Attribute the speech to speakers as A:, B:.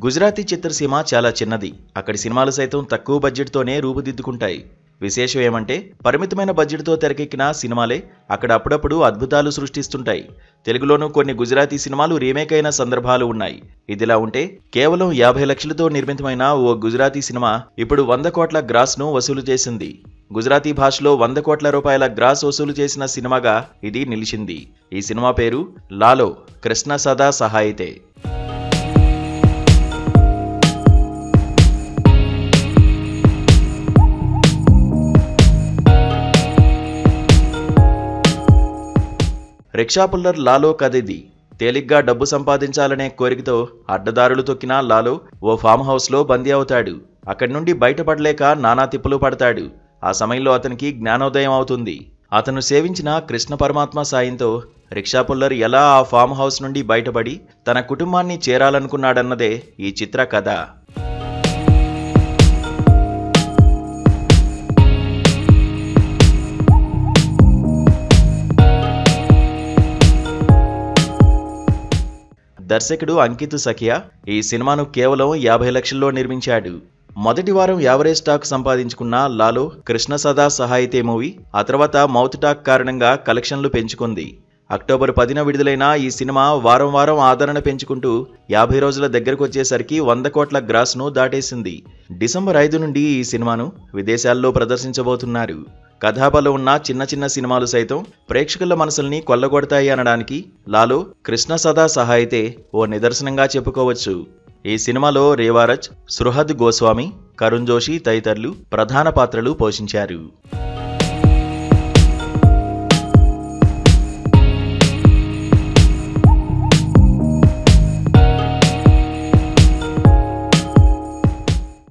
A: గుజరాతీ చిత్రసీమ చాలా చిన్నది. అక్కడి సినిమాలు సైతం తక్కువ బడ్జెట్తోనే రూపుదిద్దుకుంటాయి. విశేషం ఏమంటే పరిమితమైన బడ్జెట్తో తెరకెక్కిన సినిమాలే అక్కడ అప్పుడప్పుడు అద్భుతాలు సృష్టిస్తుంటాయి. తెలుగులోనూ కొన్ని గుజరాతీ సినిమాలు రీమేక్ అయిన సందర్భాలు ఉన్నాయి. ఇదిలా ఉంటే కేవలం 50 లక్షలతో నిర్మితమైన ఓ గుజరాతీ సినిమా ఇప్పుడు 100 కోట్ల గ్రాస్ను వసూలు చేసింది. గుజరాతీ భాషలో 100 కోట్ల రూపాయల గ్రాస్ వసూలు చేసిన సినిమాగా ఇది నిలిచింది. ఈ సినిమా పేరు లాలో కృష్ణ సదా సహాయితే. రిక్షా పుల్లర్ లాలో కథిది. తేలిగ్గా డబ్బు సంపాదించాలనే కోరికతో అడ్డదారులు తొక్కిన లాలో ఓ ఫామ్ హౌస్లో బందీ అవుతాడు. అక్కడి నుండి బయటపడలేక నానా తిప్పులు పడతాడు. ఆ సమయంలో అతనికి జ్ఞానోదయం అవుతుంది. అతను సేవించిన కృష్ణ పరమాత్మ సాయంతో రిక్షా పుల్లర్ ఎలా ఆ ఫామ్ హౌస్ నుండి బయటపడి తన కుటుంబాన్ని చేరాలనుకున్నాడన్నదే ఈ చిత్ర కథ. దర్శకుడు అంకిత్ సఖియా ఈ సినిమాను కేవలం 50 లక్షల్లో నిర్మించాడు. మొదటి వారం యావరేజ్ టాక్ సంపాదించుకున్న లాలో కృష్ణ సదా సహాయితే మూవీ ఆ తర్వాత మౌత్ టాక్ కారణంగా కలెక్షన్లు పెంచుకుంది. అక్టోబర్ 10న విడుదలైన ఈ సినిమా వారం వారం ఆదరణ పెంచుకుంటూ 50 రోజుల దగ్గరకు వచ్చేసరికి 100 కోట్ల గ్రాస్ను దాటేసింది. డిసెంబర్ 5 నుండి ఈ సినిమాను విదేశాల్లో ప్రదర్శించబోతున్నారు. కథాబలం ఉన్న చిన్న చిన్న సినిమాలు సైతం ప్రేక్షకుల మనసుల్ని కొల్లగొడతాయి అనడానికి లాలో కృష్ణ సదా సహాయితే ఓ నిదర్శనంగా చెప్పుకోవచ్చు. ఈ సినిమాలో రేవారజ్, సుహృద్ గోస్వామి, కరుణ్ జోషి తదితరులు ప్రధాన పాత్రలు పోషించారు.